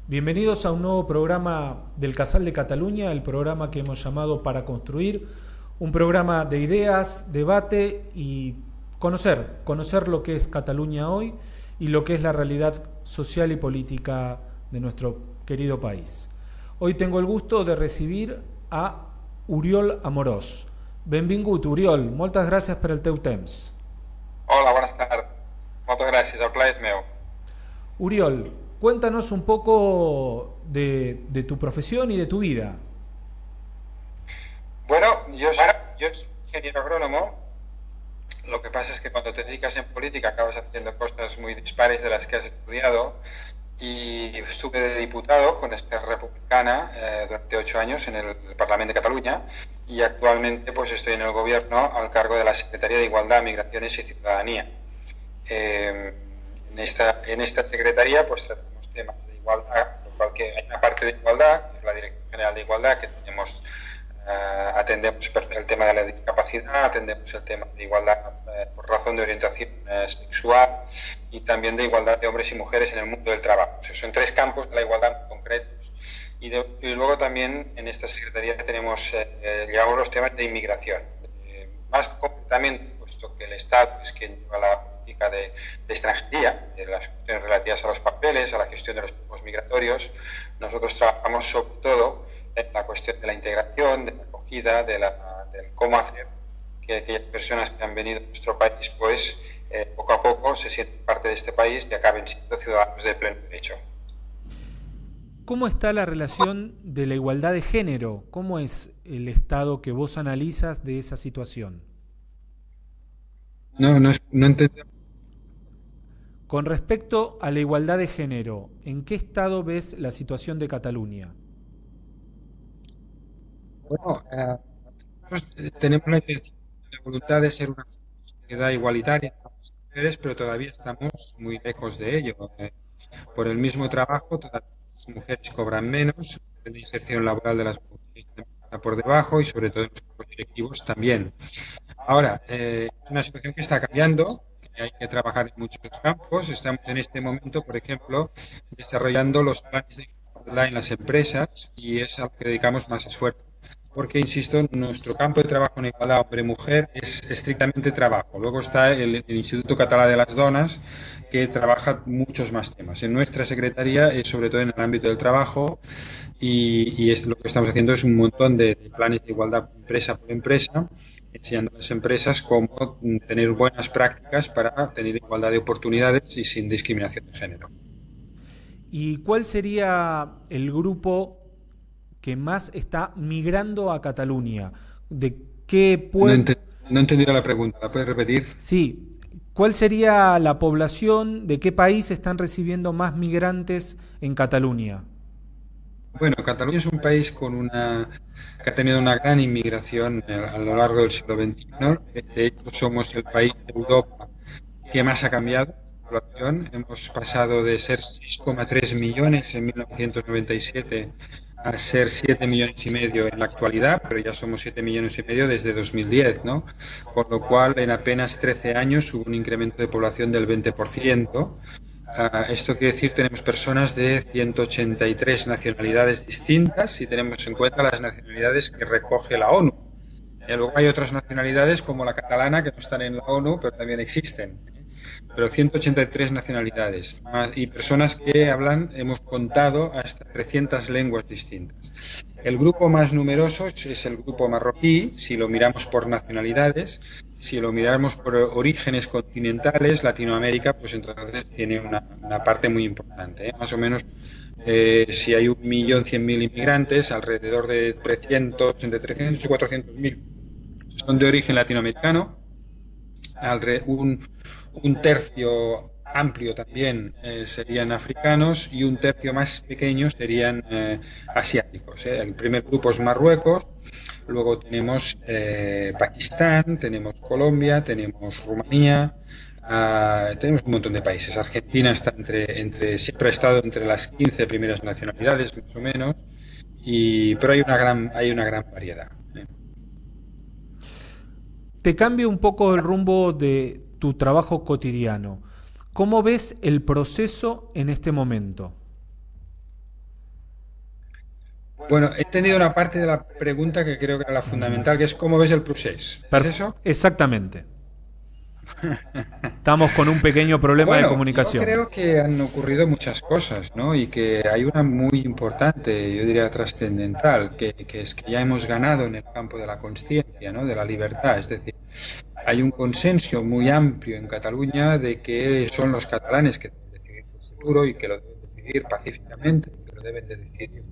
Bienvenidos a un nuevo programa del Casal de Cataluña, el programa que hemos llamado Para Construir, un programa de ideas, debate y conocer lo que es Cataluña hoy y lo que es la realidad social y política de nuestro querido país. Hoy tengo el gusto de recibir a Oriol Amorós. Benvingut, Oriol. Moltes gràcies per el teu temps. Hola, buenas tardes. Muchas gracias, el plaer es mío. Oriol, cuéntanos un poco de tu profesión y de tu vida. Bueno, yo soy ingeniero agrónomo. Lo que pasa es que cuando te dedicas en política acabas haciendo cosas muy dispares de las que has estudiado. Y estuve de diputado con Esquerra Republicana durante 8 años en el Parlamento de Cataluña y actualmente pues estoy en el gobierno al cargo de la Secretaría de Igualdad, Migraciones y Ciudadanía. En esta secretaría pues tratamos temas de igualdad, lo cual que hay una parte de igualdad, que es la Dirección General de Igualdad, que atendemos el tema de la discapacidad, atendemos el tema de igualdad por razón de orientación sexual y también de igualdad de hombres y mujeres en el mundo del trabajo. O sea, son tres campos de la igualdad muy concretos. Y luego también en esta secretaría llevamos los temas de inmigración. Más concretamente, puesto que el Estado es quien lleva la política de extranjería, de las cuestiones relativas a los papeles, a la gestión de los flujos migratorios, nosotros trabajamos sobre todo en la cuestión de la integración, de la acogida, de cómo hacer que aquellas personas que han venido a nuestro país, pues poco a poco se sienten parte de este país y acaben siendo ciudadanos de pleno derecho. ¿Cómo está la relación de la igualdad de género? ¿Cómo es el estado que vos analizas de esa situación? No entendí. Con respecto a la igualdad de género, ¿en qué estado ves la situación de Cataluña? Bueno, nosotros tenemos la intención, la voluntad de ser una sociedad igualitaria para las mujeres, pero todavía estamos muy lejos de ello. Por el mismo trabajo, todas las mujeres cobran menos, la inserción laboral de las mujeres está por debajo y sobre todo en los cargos directivos también. Ahora, es una situación que está cambiando, que hay que trabajar en muchos campos. Estamos en este momento, por ejemplo, desarrollando los planes de igualdad en las empresas y es a lo que dedicamos más esfuerzo. Porque, insisto, nuestro campo de trabajo en igualdad hombre-mujer es estrictamente trabajo. Luego está el Instituto Català de las Donas, que trabaja muchos más temas. En nuestra secretaría es sobre todo en el ámbito del trabajo y lo que estamos haciendo es un montón de planes de igualdad empresa por empresa, enseñando a las empresas cómo tener buenas prácticas para tener igualdad de oportunidades y sin discriminación de género. ¿Y cuál sería el grupo que más está migrando a Cataluña? ¿De qué No, pueblo? no he entendido la pregunta, ¿la puedes repetir? Sí, ¿cuál sería la población? ¿De qué país están recibiendo más migrantes en Cataluña? Bueno, Cataluña es un país que ha tenido una gran inmigración a lo largo del siglo XXI. De hecho, somos el país de Europa que más ha cambiado la población. Hemos pasado de ser 6,3 millones en 1997 a ser 7 millones y medio en la actualidad, pero ya somos 7 millones y medio desde 2010, ¿no? Con lo cual, en apenas 13 años hubo un incremento de población del 20%. Esto quiere decir tenemos personas de 183 nacionalidades distintas si tenemos en cuenta las nacionalidades que recoge la ONU. Luego hay otras nacionalidades como la catalana que no están en la ONU, pero también existen. Pero 183 nacionalidades y personas que hablan, hemos contado, hasta 300 lenguas distintas. El grupo más numeroso es el grupo marroquí, si lo miramos por nacionalidades. Si lo miramos por orígenes continentales, Latinoamérica, pues entonces tiene una parte muy importante. Más o menos, si hay 1.100.000 inmigrantes, alrededor de 300, entre 300 y 400.000 son de origen latinoamericano. Un tercio amplio también serían africanos y un tercio más pequeño serían asiáticos. El primer grupo es Marruecos, luego tenemos Pakistán, tenemos Colombia, tenemos Rumanía, tenemos un montón de países. Argentina está siempre ha estado entre las 15 primeras nacionalidades, más o menos, pero hay una gran variedad. Te cambio un poco el rumbo de tu trabajo cotidiano. ¿Cómo ves el proceso en este momento? Bueno, he entendido una parte de la pregunta que creo que era la fundamental, que es ¿cómo ves el procés? ¿Es eso? Exactamente. Estamos con un pequeño problema de Bueno, yo comunicación. creo que han ocurrido muchas cosas, ¿no? Y que hay una muy importante, yo diría trascendental, que es que ya hemos ganado en el campo de la conciencia, ¿no? De la libertad. Es decir, hay un consenso muy amplio en Cataluña de que son los catalanes que deben decidir su futuro y que lo deben decidir pacíficamente, que lo deben de decidir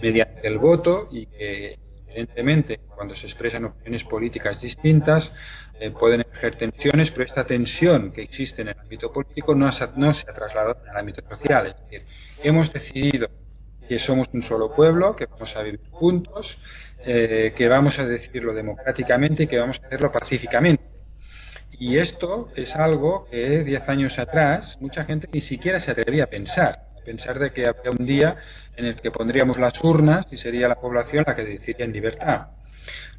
mediante el voto y que evidentemente cuando se expresan opiniones políticas distintas pueden ejercer tensiones, pero esta tensión que existe en el ámbito político no se ha trasladado en el ámbito social. Es decir, hemos decidido que somos un solo pueblo, que vamos a vivir juntos, que vamos a decidirlo democráticamente y que vamos a hacerlo pacíficamente. Y esto es algo que 10 años atrás mucha gente ni siquiera se atrevía a pensar de que habría un día en el que pondríamos las urnas y sería la población la que decidiría en libertad.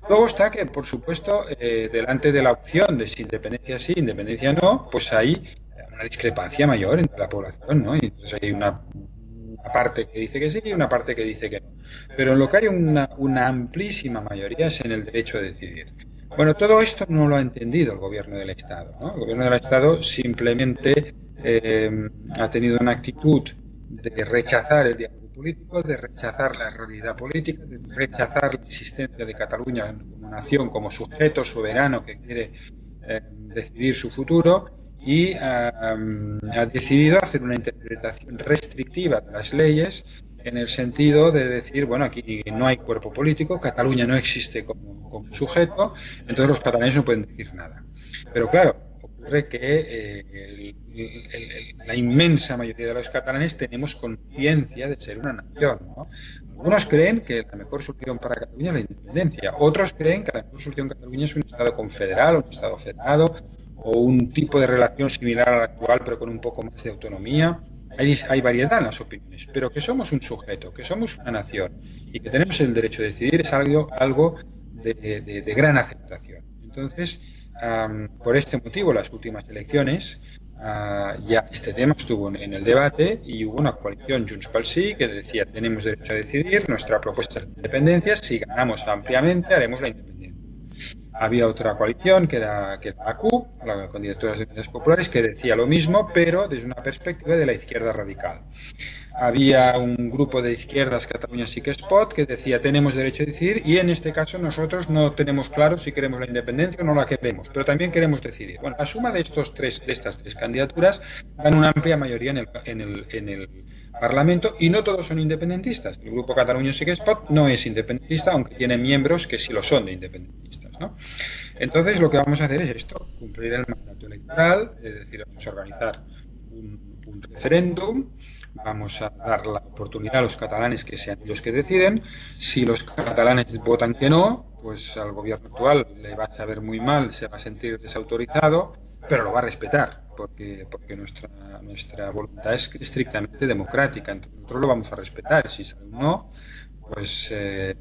Luego está que, por supuesto, delante de la opción de si independencia sí, independencia no, pues hay una discrepancia mayor entre la población, ¿no? Y entonces hay una parte que dice que sí y una parte que dice que no. Pero en lo que hay una amplísima mayoría es en el derecho a decidir. Bueno, todo esto no lo ha entendido el gobierno del Estado, ¿no? El gobierno del Estado simplemente ha tenido una actitud de rechazar el diálogo político, de rechazar la realidad política, de rechazar la existencia de Cataluña como nación, como sujeto soberano que quiere decidir su futuro y ha decidido hacer una interpretación restrictiva de las leyes en el sentido de decir, bueno, aquí no hay cuerpo político, Cataluña no existe como sujeto, entonces los catalanes no pueden decir nada. Pero claro, ocurre que la inmensa mayoría de los catalanes tenemos conciencia de ser una nación, ¿no? Algunos creen que la mejor solución para Cataluña es la independencia, otros creen que la mejor solución para Cataluña es un Estado confederal o un Estado federado o un tipo de relación similar a la actual pero con un poco más de autonomía. Hay variedad en las opiniones, pero que somos un sujeto, que somos una nación y que tenemos el derecho de decidir es algo de gran aceptación. Entonces, por este motivo, las últimas elecciones, ya este tema estuvo en el debate y hubo una coalición Junts pel Sí que decía tenemos derecho a decidir, nuestra propuesta de independencia, si ganamos ampliamente haremos la independencia. Había otra coalición que era la CUP, la Candidatura de Unidades Populares, que decía lo mismo, pero desde una perspectiva de la izquierda radical. Había un grupo de izquierdas, Catalunya Sí que es pot, que decía tenemos derecho a decidir y en este caso nosotros no tenemos claro si queremos la independencia o no la queremos, pero también queremos decidir. Bueno, la suma de estas tres candidaturas dan una amplia mayoría en el Parlamento y no todos son independentistas. El grupo Catalunya Sí que es pot no es independentista, aunque tiene miembros que sí lo son de independentistas, ¿no? Entonces lo que vamos a hacer es esto, cumplir el mandato electoral, es decir, vamos a organizar un referéndum, vamos a dar la oportunidad a los catalanes que sean ellos que deciden. Si los catalanes votan que no, pues al gobierno actual le va a saber muy mal, se va a sentir desautorizado, pero lo va a respetar, porque nuestra voluntad es estrictamente democrática, entonces nosotros lo vamos a respetar. Si sale un no, pues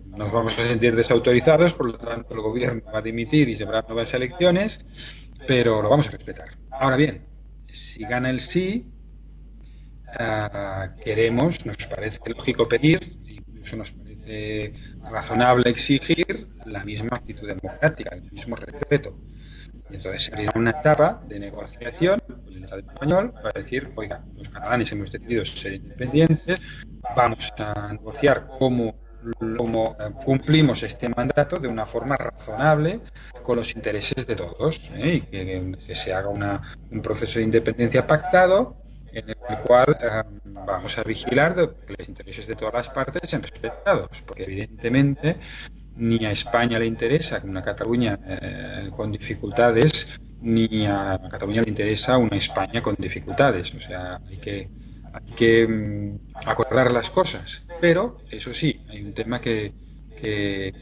nos vamos a sentir desautorizados, por lo tanto el gobierno va a dimitir y se habrá nuevas elecciones, pero lo vamos a respetar. Ahora bien, si gana el sí, nos parece lógico pedir, incluso nos parece razonable exigir la misma actitud democrática, el mismo respeto. Y entonces sería una etapa de negociación con el Estado español para decir, oiga, los catalanes hemos decidido ser independientes, vamos a negociar cómo cumplimos este mandato de una forma razonable con los intereses de todos, y que se haga un proceso de independencia pactado en el cual vamos a vigilar de que los intereses de todas las partes sean respetados, porque evidentemente ni a España le interesa una Cataluña con dificultades, ni a Cataluña le interesa una España con dificultades. O sea, hay que acordar las cosas. Pero, eso sí, hay un tema que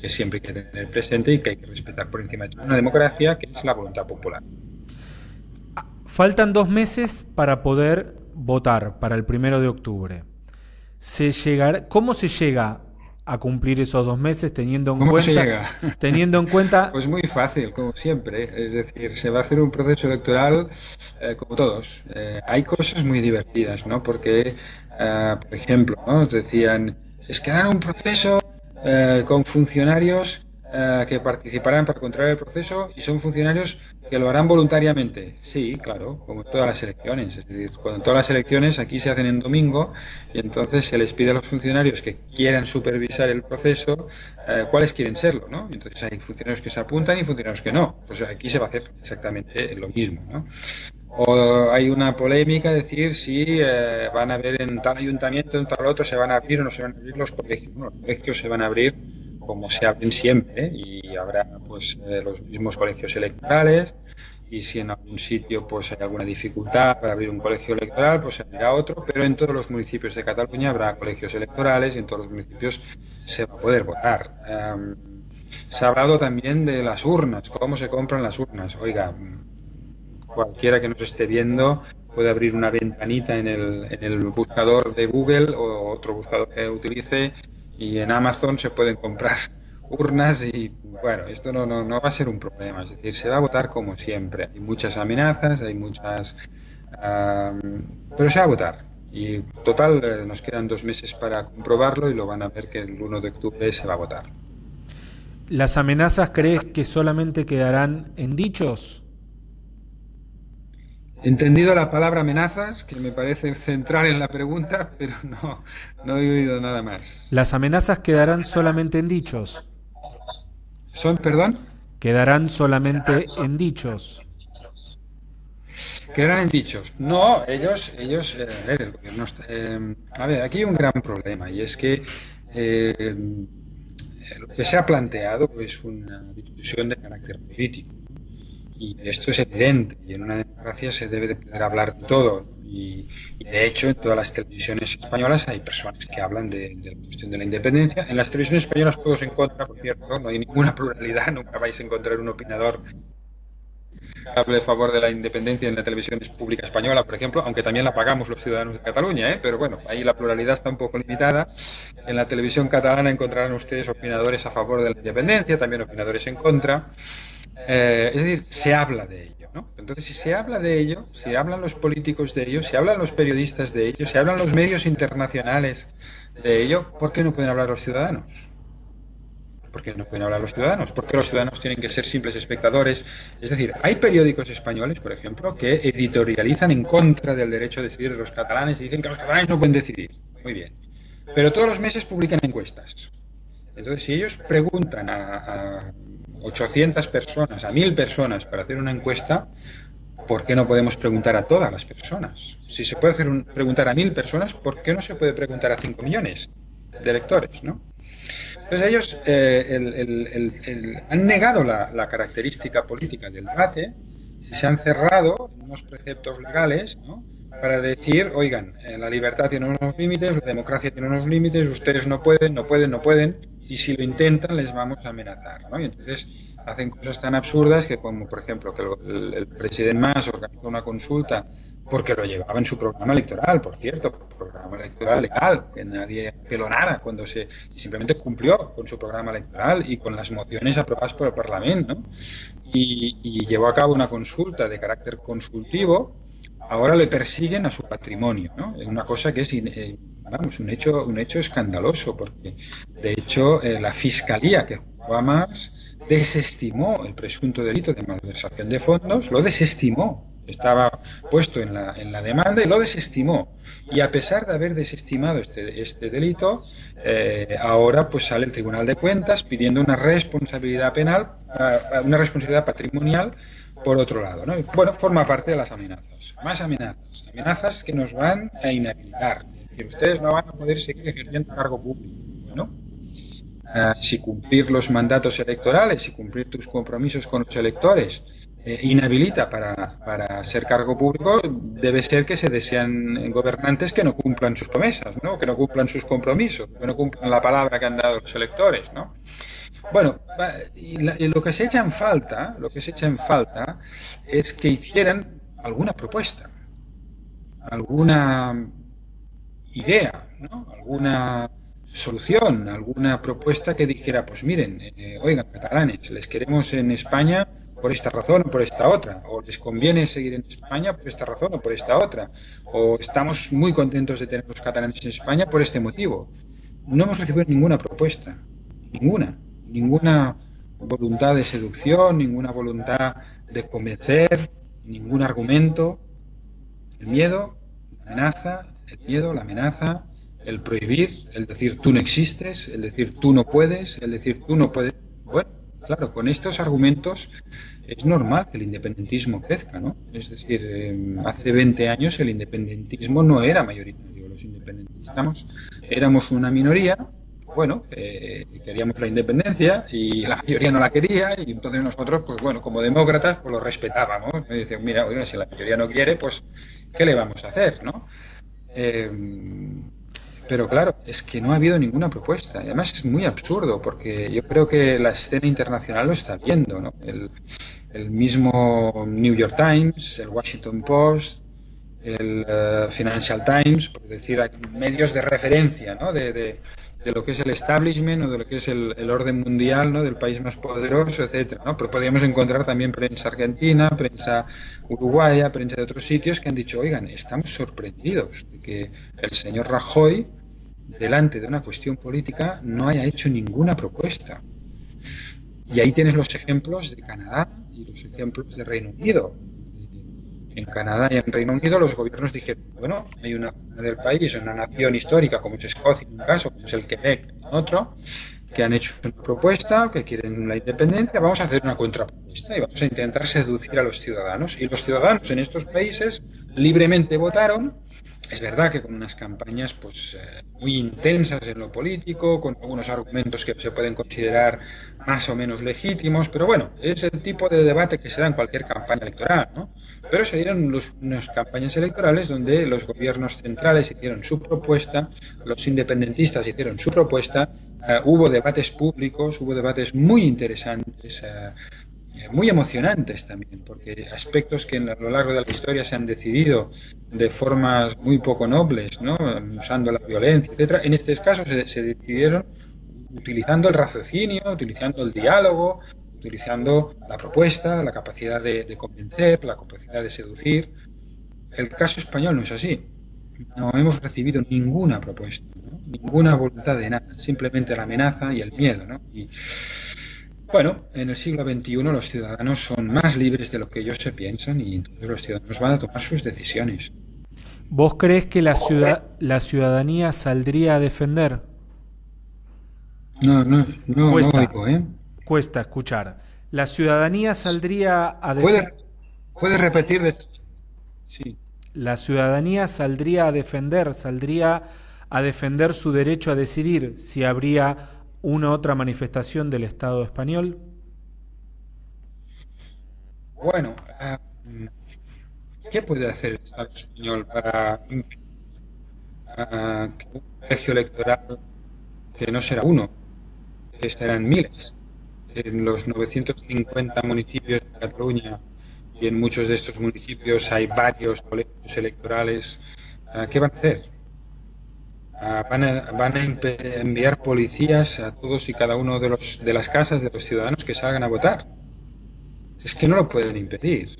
siempre hay que tener presente y que hay que respetar por encima de toda una democracia, que es la voluntad popular. Faltan 2 meses para poder votar para el 1 de octubre. ¿Cómo se llega a cumplir esos 2 meses teniendo en cuenta? Pues muy fácil, como siempre. Es decir, se va a hacer un proceso electoral como todos. Hay cosas muy divertidas, ¿no? Porque, por ejemplo, ¿no? Decían, es que harán un proceso con funcionarios que participarán para controlar el proceso y son funcionarios que lo harán voluntariamente. Sí, claro, como en todas las elecciones. Es decir, cuando todas las elecciones aquí se hacen en domingo y entonces se les pide a los funcionarios que quieran supervisar el proceso cuáles quieren serlo, ¿no? Entonces hay funcionarios que se apuntan y funcionarios que no. Pues aquí se va a hacer exactamente lo mismo, ¿no? O hay una polémica, decir si van a haber en tal ayuntamiento, en tal otro, se van a abrir o no se van a abrir los colegios. Bueno, los colegios se van a abrir como se abren siempre, y habrá pues los mismos colegios electorales, y si en algún sitio pues hay alguna dificultad para abrir un colegio electoral, pues se abrirá otro, pero en todos los municipios de Cataluña habrá colegios electorales y en todos los municipios se va a poder votar. Se ha hablado también de las urnas, cómo se compran las urnas. Oiga, cualquiera que nos esté viendo puede abrir una ventanita en el buscador de Google o otro buscador que utilice, y en Amazon se pueden comprar urnas y, bueno, esto no va a ser un problema. Es decir, se va a votar como siempre. Hay muchas amenazas, hay muchas... pero se va a votar. Y, total, nos quedan 2 meses para comprobarlo y lo van a ver que el 1 de octubre se va a votar. ¿Las amenazas crees que solamente quedarán en dichos? Entendido la palabra amenazas, que me parece central en la pregunta, pero no he oído nada más. ¿Las amenazas quedarán solamente en dichos? ¿Perdón? Quedarán solamente en dichos. Quedarán en dichos. No, ellos a ver, el gobierno a ver, aquí hay un gran problema, y es que lo que se ha planteado es una discusión de carácter político. Y esto es evidente, y en una democracia se debe de poder hablar de todo. Y de hecho, en todas las televisiones españolas hay personas que hablan de la cuestión de la independencia. En las televisiones españolas todos en contra, por cierto, no hay ninguna pluralidad, nunca vais a encontrar un opinador que hable a favor de la independencia en la televisión pública española, por ejemplo, aunque también la pagamos los ciudadanos de Cataluña, pero bueno, ahí la pluralidad está un poco limitada. En la televisión catalana encontrarán ustedes opinadores a favor de la independencia, también opinadores en contra. Es decir, se habla de ello, ¿no? Entonces, si se habla de ello, si hablan los políticos de ello, si hablan los periodistas de ello, si hablan los medios internacionales de ello, ¿por qué no pueden hablar los ciudadanos? ¿Por qué no pueden hablar los ciudadanos? ¿Por qué los ciudadanos tienen que ser simples espectadores? Es decir, hay periódicos españoles, por ejemplo, que editorializan en contra del derecho a decidir de los catalanes y dicen que los catalanes no pueden decidir. Muy bien. Pero todos los meses publican encuestas. Entonces, si ellos preguntan a 800 personas, a 1000 personas para hacer una encuesta, ¿por qué no podemos preguntar a todas las personas? Si se puede preguntar a 1000 personas, ¿por qué no se puede preguntar a 5 millones de electores, ¿no? Entonces ellos han negado la característica política del debate, se han cerrado en unos preceptos legales, ¿no?, para decir, oigan, la libertad tiene unos límites, la democracia tiene unos límites, ustedes no pueden, y si lo intentan les vamos a amenazar, ¿no? Y entonces hacen cosas tan absurdas que, como por ejemplo que el presidente Mas organizó una consulta porque lo llevaba en su programa electoral, por cierto, programa electoral legal, que nadie apeló nada cuando simplemente cumplió con su programa electoral y con las mociones aprobadas por el Parlamento, ¿no? Y llevó a cabo una consulta de carácter consultivo. Ahora le persiguen a su patrimonio, ¿no? Es una cosa que es un hecho escandaloso, porque de hecho la fiscalía que juzgó a Mas desestimó el presunto delito de malversación de fondos, lo desestimó. Estaba puesto en la demanda y lo desestimó. Y a pesar de haber desestimado este delito, ahora pues sale el Tribunal de Cuentas pidiendo una responsabilidad penal, una responsabilidad patrimonial por otro lado, ¿no? Bueno, forma parte de las amenazas. Más amenazas que nos van a inhabilitar. Es decir, ustedes no van a poder seguir ejerciendo cargo público, ¿no? Si cumplir los mandatos electorales, si cumplir tus compromisos con los electores inhabilita para ser cargo público, debe ser que se desean gobernantes que no cumplan sus promesas, ¿no?, que no cumplan sus compromisos, que no cumplan la palabra que han dado los electores, ¿no? Bueno, y lo que se echa en falta es que hicieran alguna propuesta, alguna idea, ¿no?, alguna solución, alguna propuesta que dijera, pues miren, oigan, catalanes, les queremos en España por esta razón o por esta otra, o les conviene seguir en España por esta razón o por esta otra, o estamos muy contentos de tener los catalanes en España por este motivo. no hemos recibido ninguna propuesta, ninguna voluntad de seducción, ninguna voluntad de convencer, ningún argumento. El miedo, la amenaza, el miedo, la amenaza, el prohibir, el decir tú no existes, el decir tú no puedes, el decir tú no puedes. Bueno, claro, con estos argumentos es normal que el independentismo crezca, ¿no? Es decir, hace 20 años el independentismo no era mayoritario. Los independentistas éramos una minoría, bueno, queríamos la independencia y la mayoría no la quería, y entonces nosotros, pues bueno, como demócratas, pues lo respetábamos. Y decían, mira, oiga, si la mayoría no quiere, pues ¿qué le vamos a hacer, no? Pero claro, es que no ha habido ninguna propuesta. Y además es muy absurdo, porque yo creo que la escena internacional lo está viendo, ¿no? El mismo New York Times, el Washington Post, el Financial Times, por decir, medios de referencia, ¿no? De lo que es el establishment o de lo que es el orden mundial, ¿no? Del país más poderoso, etcétera, ¿no? Pero podríamos encontrar también prensa argentina, prensa uruguaya, prensa de otros sitios que han dicho, oigan, estamos sorprendidos de que el señor Rajoy, delante de una cuestión política, no haya hecho ninguna propuesta. Y ahí tienes los ejemplos de Canadá y los ejemplos de Reino Unido. En Canadá y en Reino Unido los gobiernos dijeron, bueno, hay una zona del país, una nación histórica como es Escocia en un caso, como es el Quebec en otro, que han hecho una propuesta, que quieren la independencia, vamos a hacer una contrapropuesta y vamos a intentar seducir a los ciudadanos. Y los ciudadanos en estos países libremente votaron. Es verdad que con unas campañas pues muy intensas en lo político, con algunos argumentos que se pueden considerar más o menos legítimos, pero bueno, es el tipo de debate que se da en cualquier campaña electoral, ¿no? Pero se dieron unas campañas electorales donde los gobiernos centrales hicieron su propuesta, los independentistas hicieron su propuesta, hubo debates públicos, hubo debates muy interesantes, muy emocionantes también, porque aspectos que a lo largo de la historia se han decidido de formas muy poco nobles, ¿no? Usando la violencia, etcétera. En este caso se decidieron utilizando el raciocinio, utilizando el diálogo, utilizando la propuesta, la capacidad de convencer, la capacidad de seducir. El caso español no es así. No hemos recibido ninguna propuesta, ¿no? Ninguna voluntad de nada, simplemente la amenaza y el miedo, ¿no? Y bueno, en el siglo XXI los ciudadanos son más libres de lo que ellos se piensan y entonces los ciudadanos van a tomar sus decisiones. ¿Vos crees que la ciudadanía saldría a defender? No Cuesta, oigo, ¿eh? cuesta escuchar. ¿La ciudadanía saldría a defender? ¿Puede repetir? Sí. ¿La ciudadanía saldría a defender su derecho a decidir si habría una otra manifestación del Estado español? Bueno, ¿qué puede hacer el Estado español para que un colegio electoral, que no será uno, que serán miles, en los 950 municipios de Cataluña, y en muchos de estos municipios hay varios colegios electorales, ¿qué van a hacer? Van a enviar policías a todos y cada uno de las casas de los ciudadanos que salgan a votar. Es que no lo pueden impedir.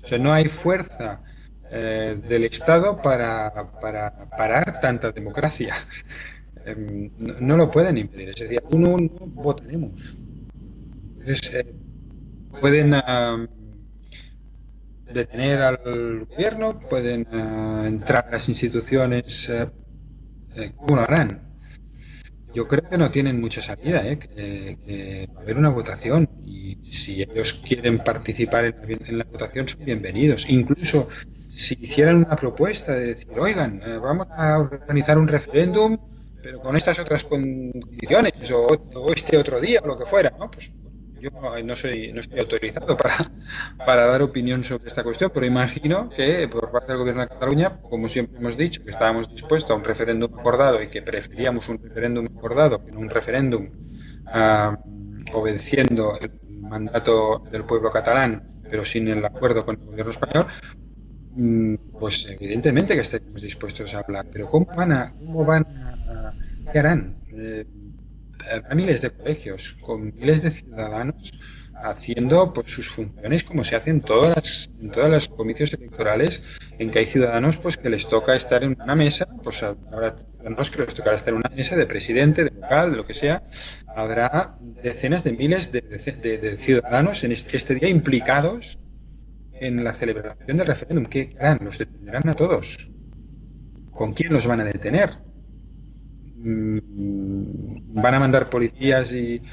O sea, no hay fuerza del Estado para parar tanta democracia. No lo pueden impedir. Es decir, no votaremos. Entonces, pueden detener al gobierno, pueden entrar a las instituciones. ¿Cómo lo harán? Yo creo que no tienen mucha salida, que va a haber una votación y si ellos quieren participar en la votación son bienvenidos. Incluso si hicieran una propuesta de decir, oigan, vamos a organizar un referéndum, pero con estas otras condiciones o este otro día o lo que fuera, ¿no? Pues yo no estoy autorizado para dar opinión sobre esta cuestión, pero imagino que por parte del Gobierno de Cataluña, como siempre hemos dicho, que estábamos dispuestos a un referéndum acordado y que preferíamos un referéndum acordado que no un referéndum obedeciendo el mandato del pueblo catalán, pero sin el acuerdo con el Gobierno español, pues evidentemente que estaremos dispuestos a hablar. Pero ¿qué harán? A miles de colegios, con miles de ciudadanos, haciendo pues sus funciones como se hacen en todas los comicios electorales en que hay ciudadanos pues que les toca estar en una mesa, pues habrá ciudadanos que les tocará estar en una mesa de presidente, de vocal, de lo que sea. Habrá decenas de miles de ciudadanos en este día implicados en la celebración del referéndum. ¿Qué harán? ¿Los detendrán a todos? ¿Con quién los van a detener? ¿Van a mandar policías y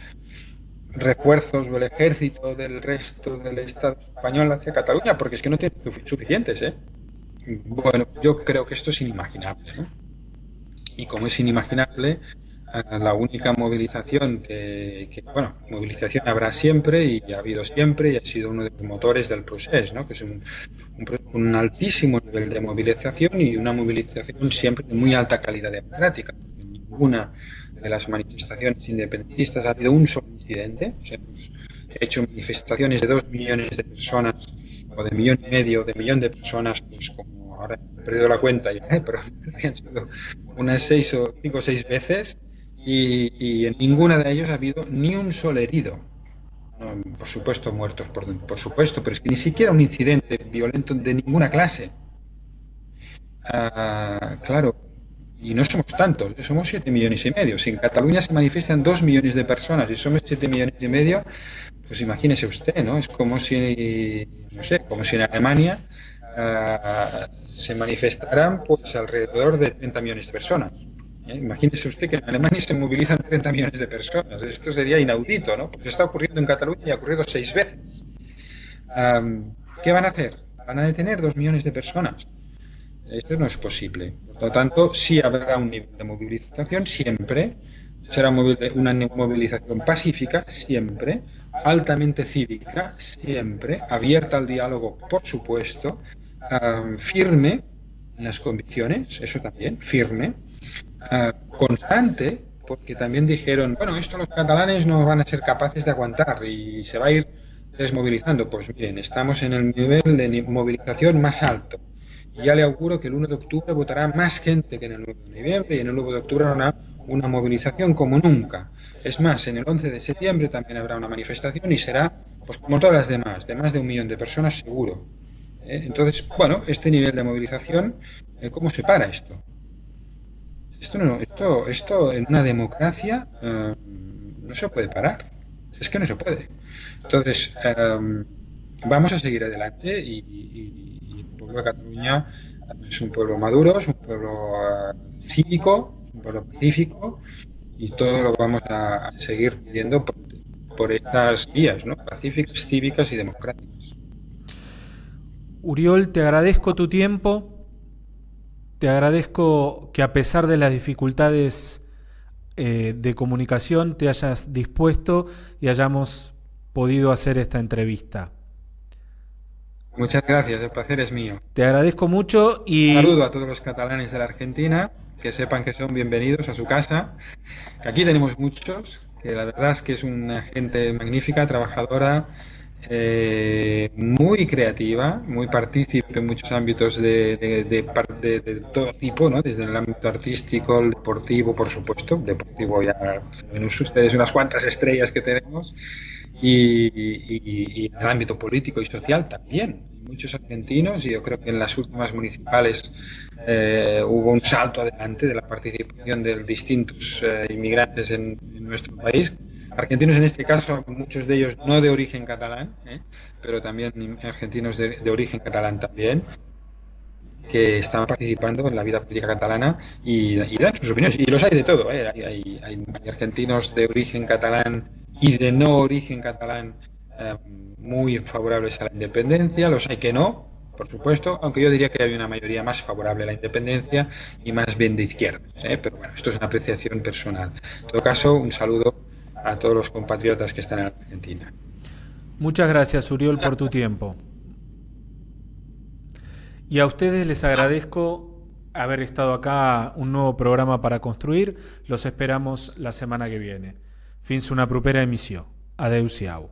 refuerzos del ejército del resto del Estado español hacia Cataluña? Porque es que no tienen suficientes, ¿eh? Bueno, yo creo que esto es inimaginable, ¿no? Y como es inimaginable, la única movilización bueno, movilización habrá siempre y ha habido siempre y ha sido uno de los motores del proceso, ¿no? Que es un altísimo nivel de movilización y una movilización siempre de muy alta calidad democrática. En ninguna de las manifestaciones independentistas ha habido un solo incidente. O sea, hemos hecho manifestaciones de 2 millones de personas o de 1,5 millones, de millón de personas, pues como ahora he perdido la cuenta ya, pero han sido unas 5 o 6 veces y en ninguna de ellas ha habido ni un solo herido. Por supuesto muertos, por supuesto, pero es que ni siquiera un incidente violento de ninguna clase. Claro, y no somos tantos, somos 7,5 millones. Si en Cataluña se manifiestan 2 millones de personas y somos 7,5 millones, pues imagínese usted, ¿no? Es como si, no sé, como si en Alemania se manifestaran pues alrededor de 30 millones de personas. Imagínese usted que en Alemania se movilizan 30 millones de personas. Esto sería inaudito, ¿no? Pues está ocurriendo en Cataluña y ha ocurrido 6 veces. ¿Qué van a hacer? Van a detener 2 millones de personas. Esto no es posible. Por lo tanto, sí habrá un nivel de movilización siempre. Será una movilización pacífica siempre, altamente cívica siempre, abierta al diálogo, por supuesto, firme en las convicciones, eso también, firme, constante, porque también dijeron, bueno, esto los catalanes no van a ser capaces de aguantar y se va a ir desmovilizando. Pues miren, estamos en el nivel de movilización más alto. Y ya le auguro que el 1 de octubre votará más gente que en el 9 de noviembre y en el 9 de octubre habrá una movilización como nunca. Es más, en el 11 de septiembre también habrá una manifestación y será, pues como todas las demás, de más de 1 millón de personas seguro. Entonces, bueno, este nivel de movilización, ¿cómo se para esto? Esto en una democracia no se puede parar. Es que no se puede. Entonces, vamos a seguir adelante y el pueblo de Cataluña es un pueblo maduro, es un pueblo cívico, es un pueblo pacífico y todo lo vamos a seguir pidiendo por estas vías, ¿no? Pacíficas, cívicas y democráticas. Uriol, te agradezco tu tiempo, te agradezco que a pesar de las dificultades de comunicación te hayas dispuesto y hayamos podido hacer esta entrevista. Muchas gracias, el placer es mío. Te agradezco mucho y... Saludo a todos los catalanes de la Argentina, que sepan que son bienvenidos a su casa. Aquí tenemos muchos, que la verdad es que es una gente magnífica, trabajadora, muy creativa, muy partícipe en muchos ámbitos de todo tipo, ¿no? Desde el ámbito artístico, el deportivo, por supuesto, deportivo ya saben ustedes unas cuantas estrellas que tenemos, y en el ámbito político y social también. Muchos argentinos, y yo creo que en las últimas municipales hubo un salto adelante de la participación de distintos inmigrantes en nuestro país. Argentinos en este caso, muchos de ellos no de origen catalán, pero también argentinos de origen catalán también, que están participando en la vida política catalana y dan sus opiniones. Y los hay de todo, hay argentinos de origen catalán y de no origen catalán muy favorables a la independencia, los hay que no, por supuesto, aunque yo diría que hay una mayoría más favorable a la independencia y más bien de izquierda, pero bueno, esto es una apreciación personal. En todo caso, un saludo a todos los compatriotas que están en Argentina. Muchas gracias, Uriol, por tu tiempo. Y a ustedes les agradezco haber estado acá, un nuevo programa para construir. Los esperamos la semana que viene. Fins una propera emisión. Adeu-siau.